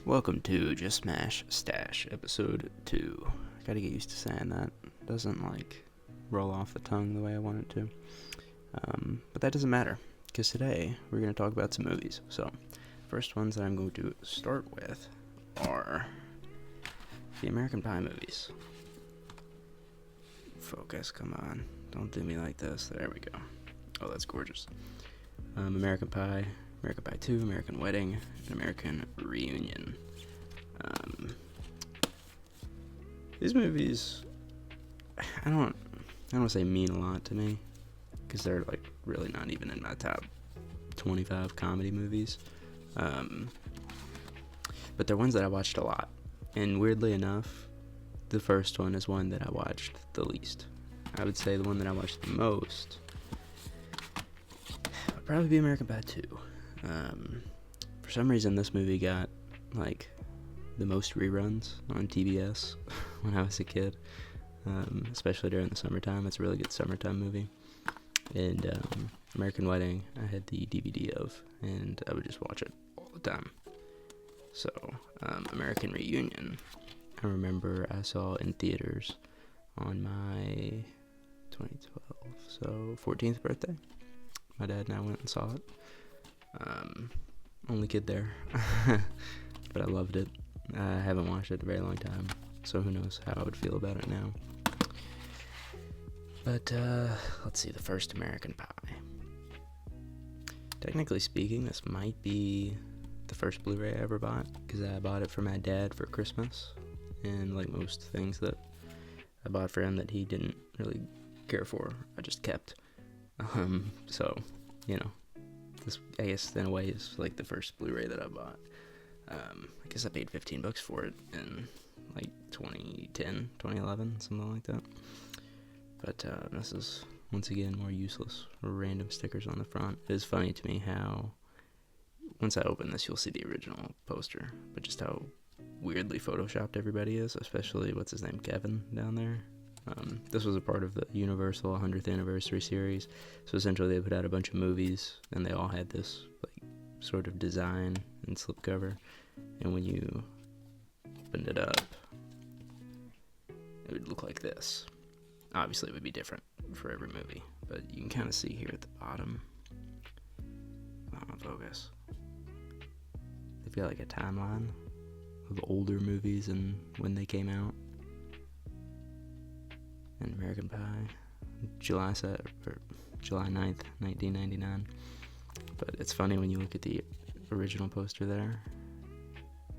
Welcome to Just Smash Stash, episode 2. I gotta get used to saying that. It doesn't, roll off the tongue the way I want it to. But that doesn't matter, because today we're going to talk about some movies. So, first ones that I'm going to start with are the American Pie movies. Focus, come on. Don't do me like this. There we go. Oh, that's gorgeous. American Pie, American Pie 2, American Wedding, and American Reunion. These movies, I don't want to say mean a lot to me, because they're really not even in my top 25 comedy movies. But they're ones that I watched a lot, and weirdly enough, the first one is one that I watched the least. I would say the one that I watched the most would probably be American Pie 2. For some reason, this movie got the most reruns on TBS when I was a kid, especially during the summertime. It's a really good summertime movie. And American Wedding, I had the DVD of, and I would just watch it all the time. So, American Reunion, I remember I saw in theaters on my 2012, so 14th birthday. My dad and I went and saw it. Only kid there, but I loved it. I haven't watched it in a very long time, so who knows how I would feel about it now. But, let's see, the first American Pie. Technically speaking, this might be the first Blu-ray I ever bought, because I bought it for my dad for Christmas, and like most things that I bought for him that he didn't really care for, I just kept. So, this, I guess, in a way, is the first Blu-ray that I bought. I guess I paid $15 for it in 2010, 2011, something like that. But this is once again more useless, random stickers on the front. It is funny to me how once I open this, you'll see the original poster, but just how weirdly photoshopped everybody is, especially what's his name, Kevin, down there. This was a part of the Universal 100th anniversary series, so essentially they put out a bunch of movies, and they all had this sort of design and slipcover, and when you opened it up, it would look like this. Obviously it would be different for every movie, but you can kind of see here at the bottom, focus, they've got a timeline of older movies and when they came out. And American Pie, July 9th, 1999. But it's funny when you look at the original poster there,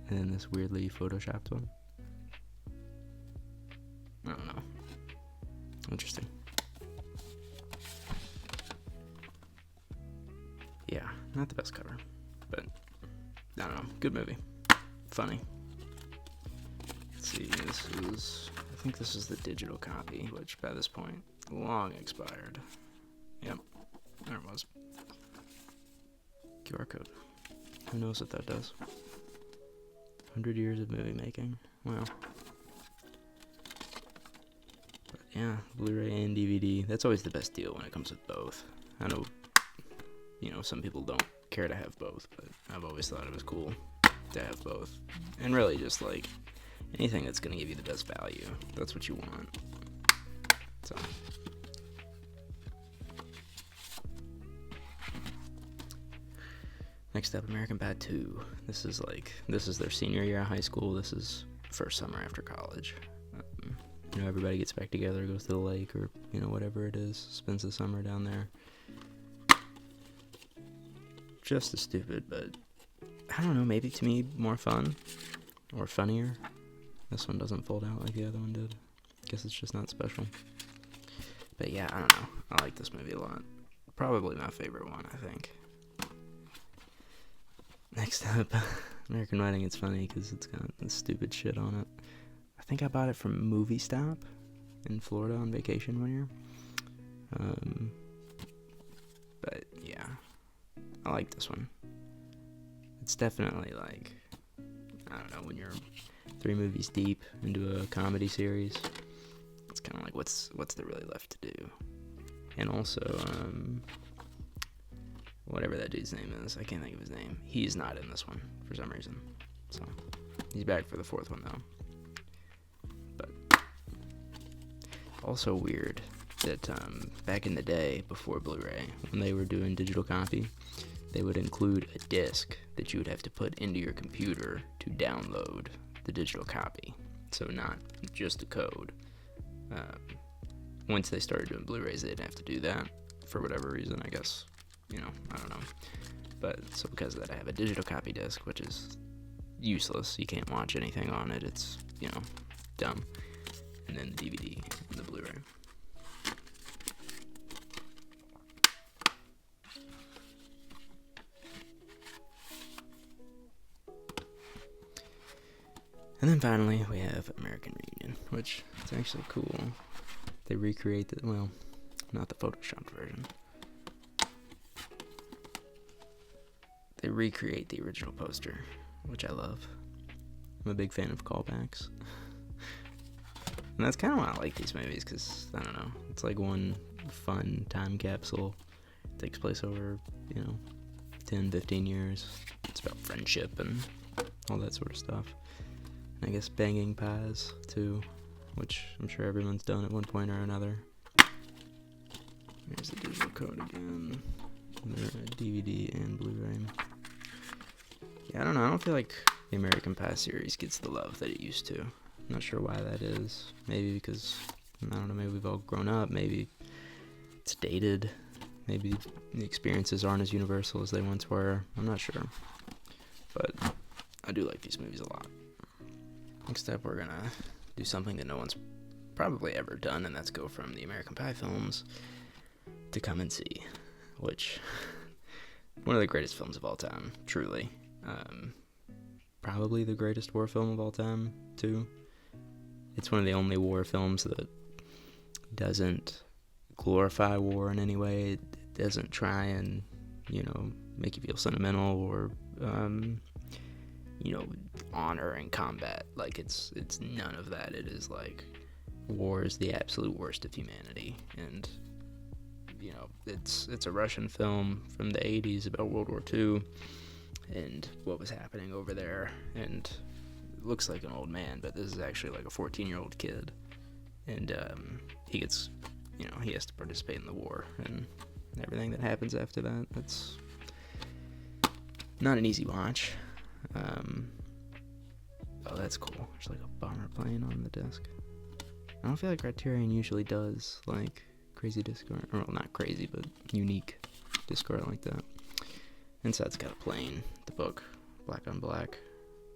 and then this weirdly photoshopped one. I don't know. Interesting. Yeah, not the best cover, but I don't know. Good movie. Funny. Let's see, I think this is the digital copy, which by this point, long expired. Yep, there it was. QR code. Who knows what that does? 100 years of movie making. Wow. But yeah, Blu-ray and DVD. That's always the best deal when it comes with both. I know, some people don't care to have both, but I've always thought it was cool to have both. And really just anything that's going to give you the best value. That's what you want. So. Next up, American Pie 2. This is their senior year of high school. This is first summer after college. Everybody gets back together, goes to the lake, or, whatever it is, spends the summer down there. Just as stupid, but I don't know, maybe to me more fun or funnier. This one doesn't fold out like the other one did. Guess it's just not special. But yeah, I don't know. I like this movie a lot. Probably my favorite one, I think. Next up, American Wedding. It's funny because it's got this stupid shit on it. I think I bought it from Movie Stop in Florida on vacation one year. But yeah, I like this one. It's definitely I don't know, when you're 3 movies deep into a comedy series, it's kind of what's there really left to do? And also, whatever that dude's name is, I can't think of his name. He's not in this one for some reason. So he's back for the fourth one though. But also weird that back in the day before Blu-ray, when they were doing digital copy, they would include a disc that you would have to put into your computer to download the digital copy. So not just a code. Once they started doing Blu-rays, they didn't have to do that for whatever reason, I guess. I don't know. But so because of that, I have a digital copy disc, which is useless. You can't watch anything on it. It's, dumb. And then the DVD and the Blu-ray. And then finally, we have American Reunion, which is actually cool. They recreate not the Photoshopped version. They recreate the original poster, which I love. I'm a big fan of callbacks. And that's kind of why I like these movies, because, I don't know, it's like one fun time capsule. It takes place over, 10, 15 years. It's about friendship and all that sort of stuff. I guess banging pies, too, which I'm sure everyone's done at one point or another. Here's the digital code again. DVD and Blu-ray. Yeah, I don't know. I don't feel like the American Pie series gets the love that it used to. I'm not sure why that is. Maybe because, I don't know, maybe we've all grown up. Maybe it's dated. Maybe the experiences aren't as universal as they once were. I'm not sure. But I do like these movies a lot. Next up, we're gonna do something that no one's probably ever done, and that's go from the American Pie films to Come and See, which one of the greatest films of all time, truly. Probably the greatest war film of all time, too. It's one of the only war films that doesn't glorify war in any way. It doesn't try and, make you feel sentimental or, honor and combat. Like, it's none of that. It is like, war is the absolute worst of humanity. And, it's a Russian film from the 80s about World War II and what was happening over there. And it looks like an old man, but this is actually like a 14-year-old kid. And he gets, he has to participate in the war and everything that happens after that. It's not an easy watch. Oh, that's cool. There's like a bomber plane on the disc. I don't feel like Criterion usually does like crazy disc art, or well, not crazy, but unique disc art like that. Inside's got a plane, the book, black on black.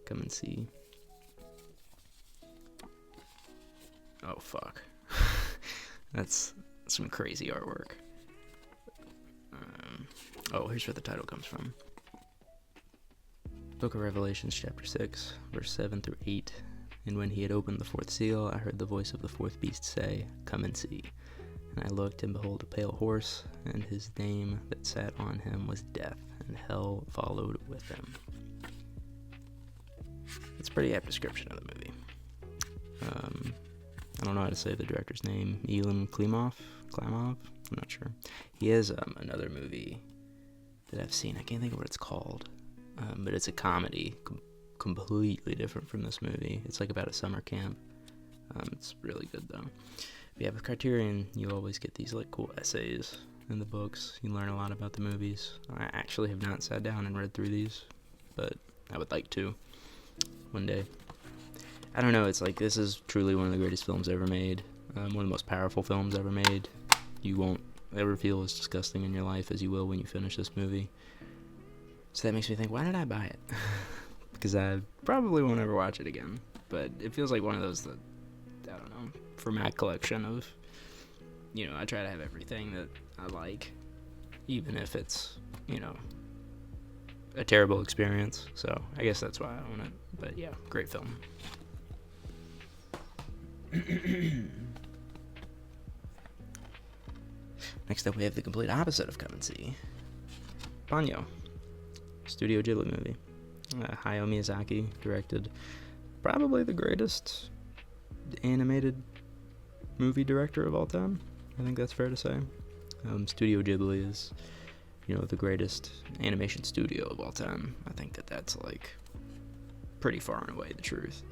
Come and See. Oh fuck, that's some crazy artwork. Here's where the title comes from. Book of Revelations, chapter 6, verse 7 through 8. And when he had opened the fourth seal, I heard the voice of the fourth beast say, "Come and see." And I looked, and behold, a pale horse, and his name that sat on him was Death, and hell followed with him. It's a pretty apt description of the movie. I don't know how to say the director's name. Elim Klimov? I'm not sure. He has another movie that I've seen. I can't think of what it's called. But it's a comedy, completely different from this movie. It's like about a summer camp. It's really good though. But yeah, with Criterion, you always get these like cool essays in the books. You learn a lot about the movies. I actually have not sat down and read through these, but I would like to one day. I don't know, it's like this is truly one of the greatest films ever made. One of the most powerful films ever made. You won't ever feel as disgusting in your life as you will when you finish this movie. So that makes me think, why did I buy it? Because I probably won't ever watch it again. But it feels like one of those that, I don't know, for my collection of, I try to have everything that I like, even if it's, a terrible experience. So I guess that's why I own it. But yeah, great film. Next up, we have the complete opposite of Come and See. Ponyo. Studio Ghibli movie. Hayao Miyazaki directed probably the greatest animated movie director of all time. I think that's fair to say. Studio Ghibli is, the greatest animation studio of all time. I think that's like pretty far and away the truth.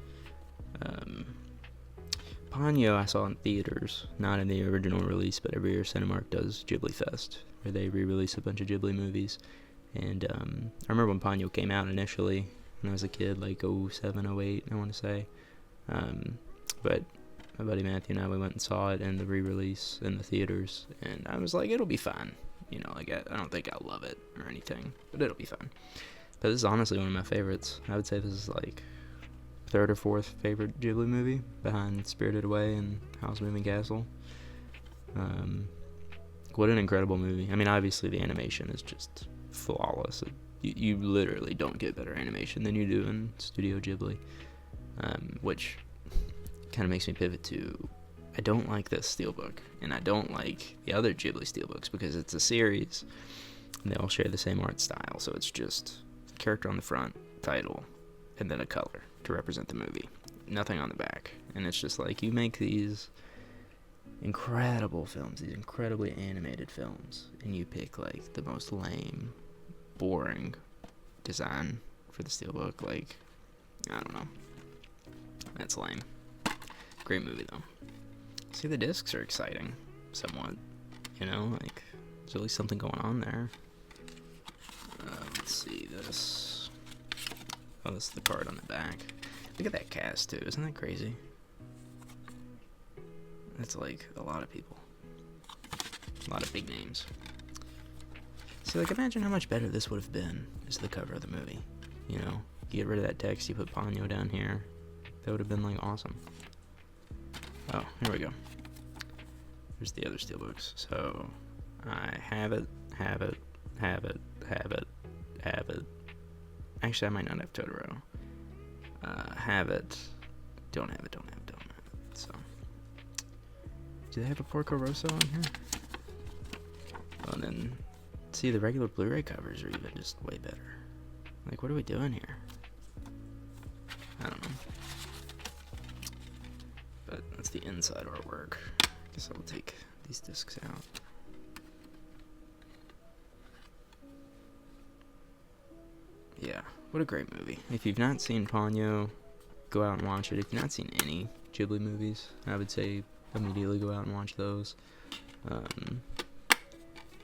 Ponyo I saw in theaters, not in the original release, but every year Cinemark does Ghibli Fest, where they re-release a bunch of Ghibli movies. And I remember when Ponyo came out initially, when I was a kid, like 07, 08, I want to say. But my buddy Matthew and I, we went and saw it in the re-release in the theaters, and I was like, it'll be fun. You know, like I don't think I'll love it or anything, but it'll be fun. But this is honestly one of my favorites. I would say this is like third or fourth favorite Ghibli movie, behind Spirited Away and Howl's Moving Castle. What an incredible movie. I mean, obviously the animation is just flawless. You literally don't get better animation than you do in Studio Ghibli, which kind of makes me pivot to, I don't like this steelbook, and I don't like the other Ghibli steelbooks because it's a series, and they all share the same art style, so it's just character on the front, title, and then a color to represent the movie. Nothing on the back. And it's just like, you make these incredible films, these incredibly animated films, and you pick like the most lame, boring design for the steelbook. Like, I don't know. That's lame. Great movie though. See, the discs are exciting, somewhat. You know, like, there's at least something going on there. Let's see this. Oh, this is the card on the back. Look at that cast too. Isn't that crazy? That's like a lot of people. A lot of big names. See, like, imagine how much better this would have been as the cover of the movie. You know, you get rid of that text, you put Ponyo down here. That would have been like awesome. Oh, here we go. Here's the other steelbooks. So, I have it. Actually, I might not have Totoro. Have it. Don't have it. So, do they have a Porco Rosso on here? Oh, and then, see, the regular Blu-ray covers are even just way better. Like, what are we doing here? I don't know. But that's the inside artwork. I guess I'll take these discs out. Yeah, what a great movie. If you've not seen Ponyo, go out and watch it. If you've not seen any Ghibli movies, I would say immediately go out and watch those.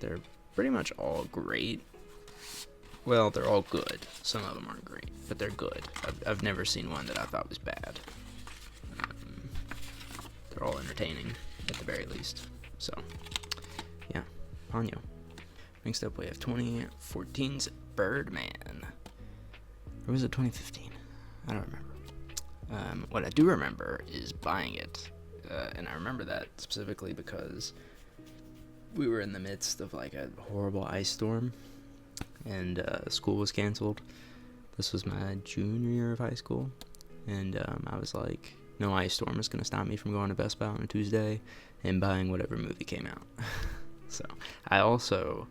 They're pretty much all great. Well, they're all good. Some of them aren't great, but they're good. I've never seen one that I thought was bad. They're all entertaining, at the very least. So, yeah, Ponyo. Next up, we have 2014's Birdman. Or was it 2015? I don't remember. What I do remember is buying it. And I remember that specifically because we were in the midst of like a horrible ice storm, and school was canceled. This was my junior year of high school, and I was like, no ice storm is going to stop me from going to Best Buy on a Tuesday and buying whatever movie came out. So I also,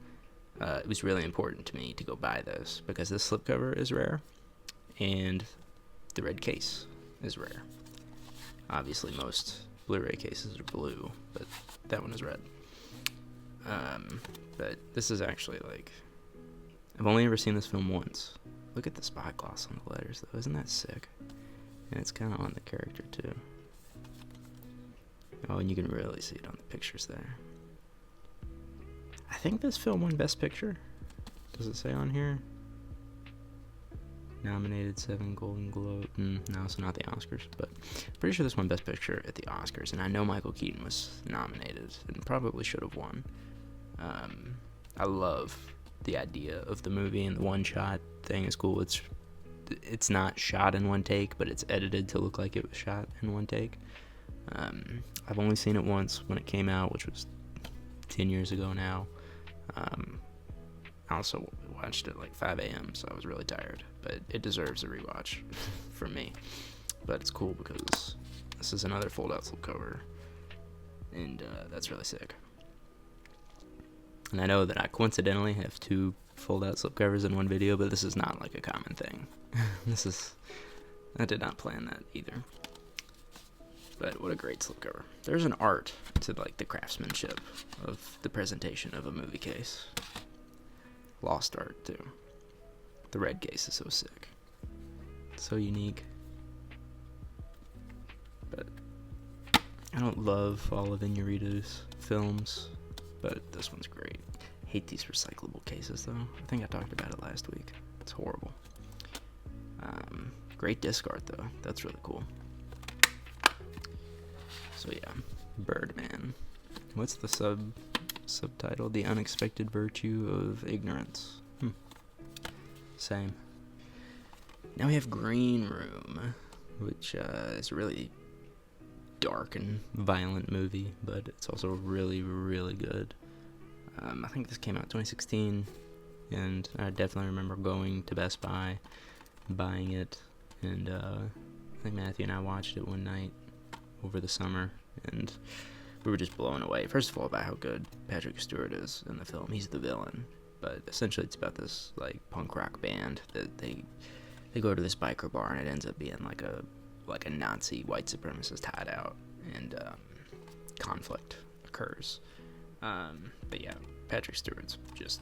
it was really important to me to go buy this because this slipcover is rare and the red case is rare. Obviously most Blu-ray cases are blue, but that one is red. But this is actually like, I've only ever seen this film once. Look at the spot gloss on the letters though, isn't that sick? And it's kind of on the character too. Oh, and you can really see it on the pictures there. I think this film won Best Picture. Does it say on here? Nominated 7 Golden Globe. No, so not the Oscars, but pretty sure this won Best Picture at the Oscars. And I know Michael Keaton was nominated and probably should have won. I love the idea of the movie, and the one-shot thing is cool. It's not shot in one take, but it's edited to look like it was shot in one take. I've only seen it once when it came out, which was 10 years ago now. I also watched it like 5 a.m., so I was really tired, but it deserves a rewatch from me. But it's cool because this is another fold-out slipcover, and that's really sick. And I know that I coincidentally have 2 fold-out slipcovers in one video, but this is not like a common thing. I did not plan that either. But what a great slipcover. There's an art to like the craftsmanship of the presentation of a movie case. Lost art too. The red case is so sick. So unique. But I don't love all of Inarritu's films, but this one's great. Hate these recyclable cases though. I think I talked about it last week. It's horrible. Great disc art though. That's really cool. So yeah, Birdman. What's the subtitle? The Unexpected Virtue of Ignorance. Same. Now we have Green Room, which is a really dark and violent movie, but it's also really, really good. I think this came out 2016, and I definitely remember going to Best Buy, buying it, and I think Matthew and I watched it one night over the summer, and we were just blown away. First of all, by how good Patrick Stewart is in the film. He's the villain, but essentially it's about this like punk rock band that they go to this biker bar, and it ends up being like a Nazi white supremacist hideout, and conflict occurs. But yeah, Patrick Stewart's just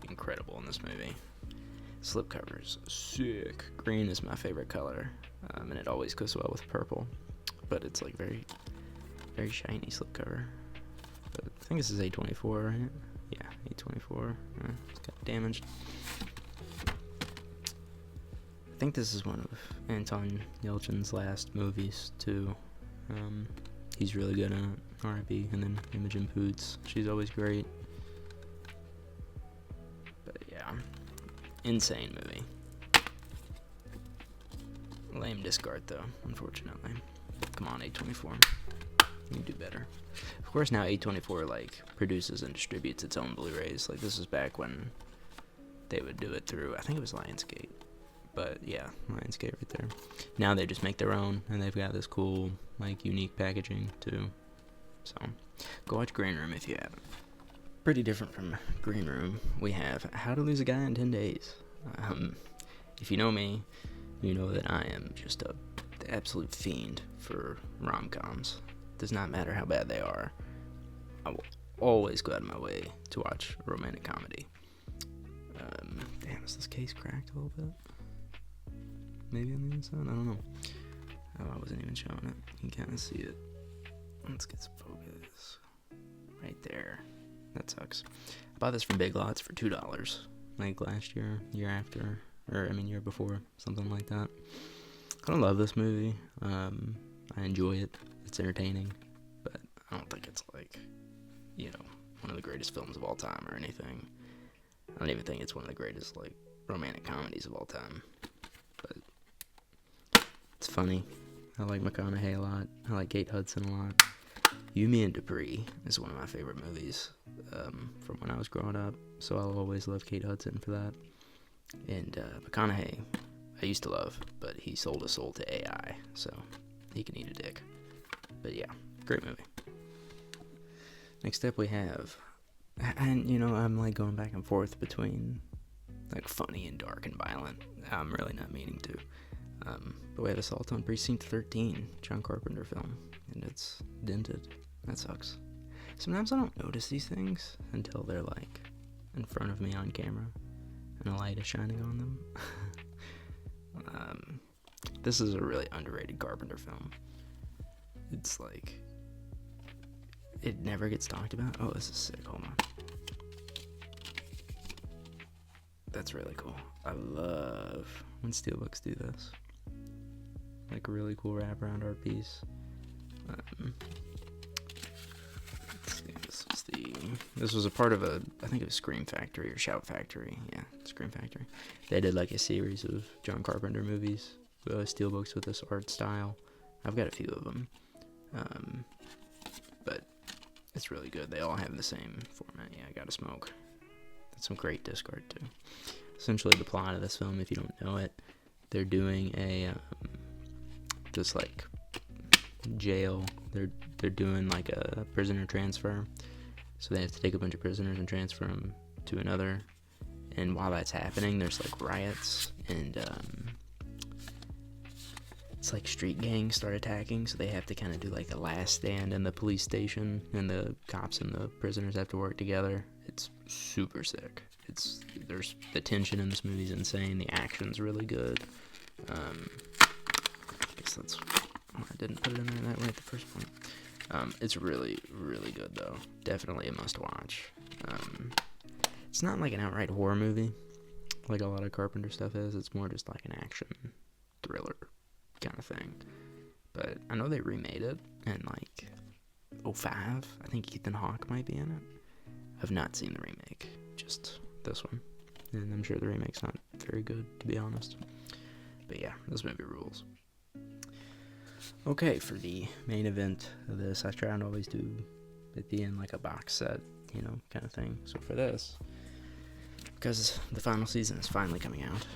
incredible in this movie. Slipcover is sick. Green is my favorite color, and it always goes well with purple. But it's like very, very shiny slipcover. But I think this is A24, right? Yeah, A24. It's got damaged. I think this is one of Anton Yelchin's last movies too. He's really good in it. R.I.P. And then Imogen Poots. She's always great. But yeah, insane movie. Lame disc art though, unfortunately. Come on, A24. You can do better. Of course, now A24 like produces and distributes its own Blu-rays. Like this is back when they would do it through, I think it was Lionsgate. But yeah, Lionsgate right there. Now they just make their own, and they've got this cool, like, unique packaging too. So, go watch Green Room if you haven't. Pretty different from Green Room, we have How to Lose a Guy in 10 Days. If you know me, you know that I am just a absolute fiend for rom-coms. Does not matter how bad they are. I will always go out of my way to watch a romantic comedy. Damn, is this case cracked a little bit? Maybe on the inside? I don't know. Oh, I wasn't even showing it. You can kind of see it. Let's get some focus. Right there. That sucks. I bought this from Big Lots for $2. Like last year, year before, something like that. I don't love this movie. I enjoy it. It's entertaining. But I don't think it's like, one of the greatest films of all time or anything. I don't even think it's one of the greatest, like, romantic comedies of all time. But it's funny. I like McConaughey a lot. I like Kate Hudson a lot. You, Me, and Dupree is one of my favorite movies from when I was growing up. So I'll always love Kate Hudson for that. And McConaughey, I used to love, but he sold his soul to AI, so he can eat a dick. But yeah, great movie. Next up we have, and I'm like going back and forth between like funny and dark and violent. I'm really not meaning to. But we have Assault on Precinct 13, John Carpenter film, and it's dented. That sucks. Sometimes I don't notice these things until they're like in front of me on camera and a light is shining on them. This is a really underrated Carpenter film. It's like, it never gets talked about. Oh, this is sick. Hold on. That's really cool. I love when steelbooks do this. Like a really cool wraparound art piece. Let's see, this was a part of I think it was Scream Factory or Shout Factory. Yeah, Scream Factory. They did like a series of John Carpenter movies, steelbooks with this art style. I've got a few of them. But it's really good. They all have the same format. Yeah, I gotta smoke. That's some great disc art too. Essentially the plot of this film, if you don't know it, they're doing a just like jail. They're doing like a prisoner transfer, so they have to take a bunch of prisoners and transfer them to another. And while that's happening, there's like riots, and it's like street gangs start attacking, so they have to kind of do like the last stand in the police station, and the cops and the prisoners have to work together. It's super sick. There's the tension in this movie is insane. The action's really good. I guess that's why I didn't put it in there that way at the first point. It's really, really good, though. Definitely a must-watch. It's not like an outright horror movie, like a lot of Carpenter stuff is. It's more just like an action thriller kind of thing. But I know they remade it in, like, 2005. I think Ethan Hawke might be in it. I've not seen the remake, just this one. And I'm sure the remake's not very good, to be honest. But yeah, this movie rules. Okay, for the main event of this, I try and always do at the end like a box set, kind of thing. So for this, because the final season is finally coming out,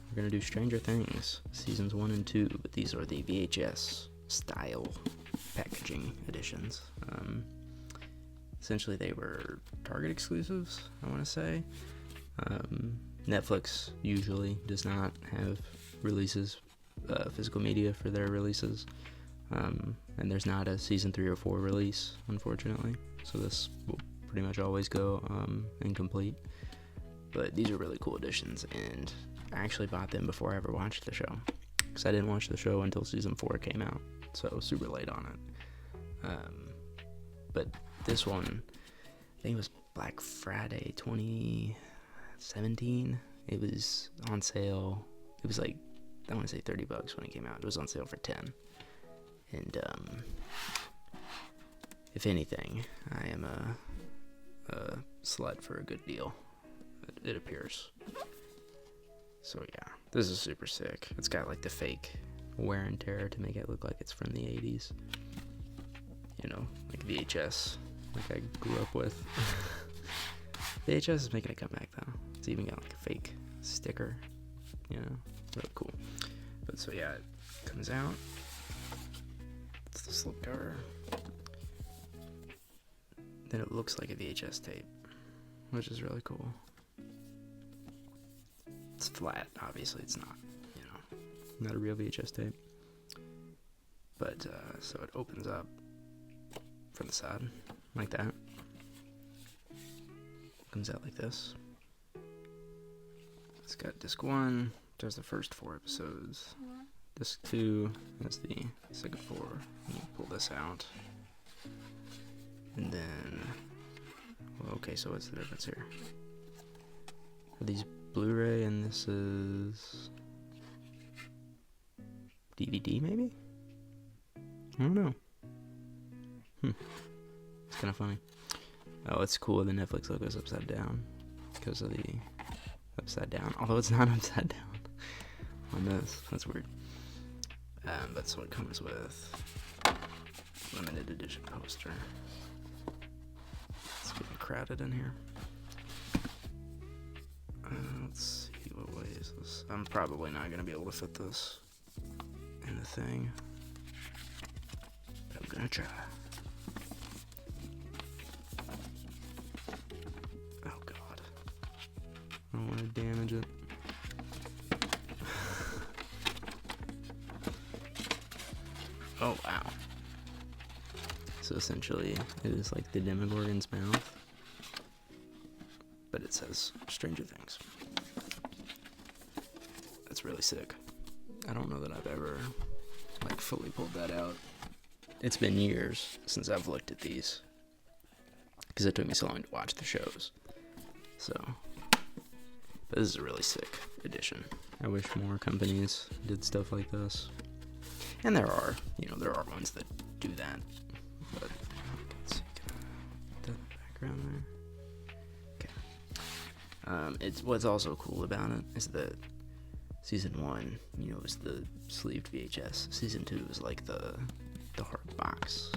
we're going to do Stranger Things, seasons 1 and 2, but these are the VHS style packaging editions. Essentially, they were Target exclusives, I want to say. Netflix usually does not have releases, physical media for their releases, and there's not a season 3 or 4 release, unfortunately, so this will pretty much always go incomplete. But these are really cool editions, and I actually bought them before I ever watched the show, because I didn't watch the show until season 4 came out, so super late on it. But this one, I think it was Black Friday 2017. It was on sale. It was like, I want to say $30 when it came out. It was on sale for $10. And if anything, I am a slut for a good deal. It appears. So yeah, this is super sick. It's got like the fake wear and tear to make it look like it's from the 80s. Like VHS, like I grew up with. VHS is making a comeback though. It's even got like a fake sticker. Really cool. But so yeah, it comes out. It's the slipcover. Then it looks like a VHS tape, which is really cool. It's flat, obviously it's not, not a real VHS tape. But, so it opens up from the side, like that. Comes out like this. It's got disc 1, there's the first 4 episodes. Disc 2, that's the second 4. You pull this out. And then, okay, so what's the difference here? Are these Blu-ray and this is DVD maybe? I don't know. It's kind of funny. Oh, it's cool. The Netflix logo is upside down because of the upside down. Although it's not upside down on this. That's weird. But so it comes with limited edition poster. It's getting crowded in here. Let's see, what way is this? I'm probably not going to be able to fit this in the thing. But I'm going to try. Oh god. I don't want to damage it. Oh wow. So essentially, it is like the Demogorgon's mouth. But it says Stranger Things. That's really sick. I don't know that I've ever fully pulled that out. It's been years since I've looked at these because it took me so long to watch the shows. So, but this is a really sick edition. I wish more companies did stuff like this. And there are ones that do that. But let's see, can I put that background there? It's what's also cool about it is that season 1, is the sleeved VHS. Season 2 is like the hard box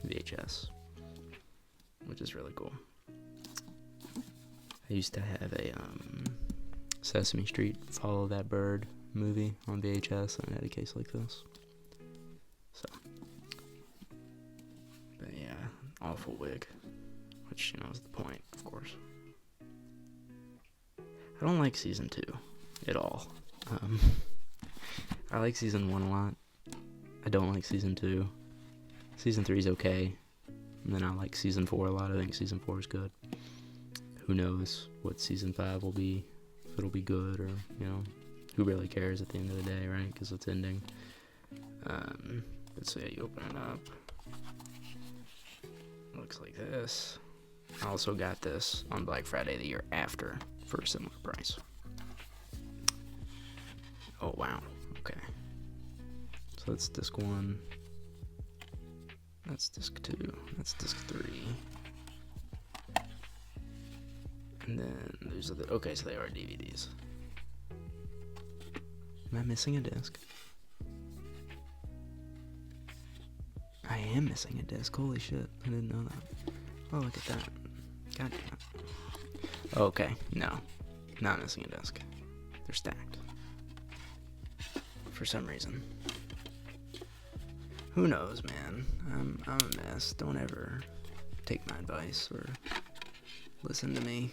VHS, which is really cool. I used to have a Sesame Street Follow That Bird movie on VHS, and I had a case like this. So, but yeah, awful wig, which is the point, of course. I don't like season 2 at all. I like season 1 a lot. I don't like season 2. Season 3 is okay. And then I like season 4 a lot. I think season 4 is good. Who knows what season 5 will be, if it'll be good or, who really cares at the end of the day, right? Because it's ending. Let's say you open it up. Looks like this. I also got this on Black Friday the year after for a similar price. Oh, wow. Okay. So that's disc 1. That's disc 2. That's disc 3. And then these are the... Okay, so they are DVDs. Am I missing a disc? I am missing a disc. Holy shit. I didn't know that. Oh, look at that. God damn it. Okay, no. Not missing a disc. They're stacked. For some reason. Who knows, man? I'm a mess. Don't ever take my advice or listen to me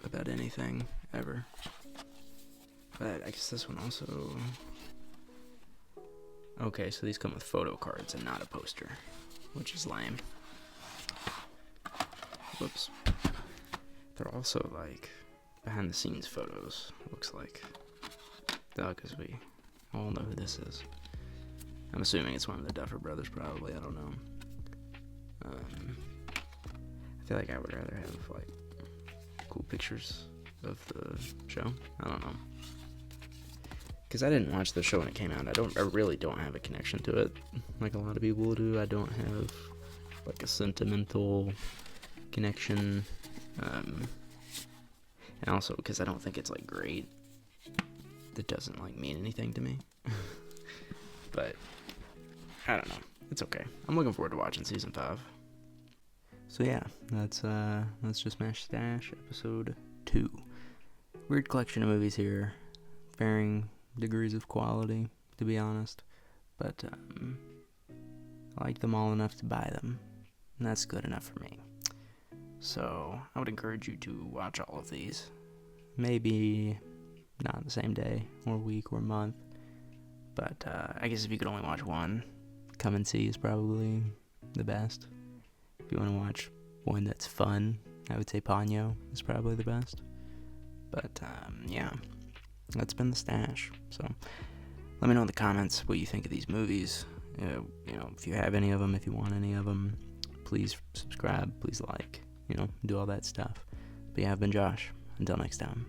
about anything, ever. But I guess this one also... Okay, so these come with photo cards and not a poster, which is lame. Whoops. They're also, like, behind-the-scenes photos, looks like. Duh, because we all know who this is. I'm assuming it's one of the Duffer Brothers, probably. I don't know. I feel like I would rather have, like, cool pictures of the show. I don't know. Because I didn't watch the show when it came out. I really don't have a connection to it, like a lot of people do. I don't have, like, a sentimental connection. And also, because I don't think it's, like, great. It doesn't, like, mean anything to me. But, I don't know. It's okay. I'm looking forward to watching season 5. So yeah, that's just Mash Stash, episode 2. Weird collection of movies here, varying degrees of quality, to be honest. But I like them all enough to buy them, and that's good enough for me. So I would encourage you to watch all of these. Maybe not the same day, or week, or month. But I guess if you could only watch one, Come and See is probably the best. If you want to watch one that's fun, I would say Ponyo is probably the best. But yeah, that's been the stash. So let me know in the comments what you think of these movies. You know, if you have any of them, if you want any of them, please subscribe, please like, do all that stuff. But yeah, I've been Josh. Until next time.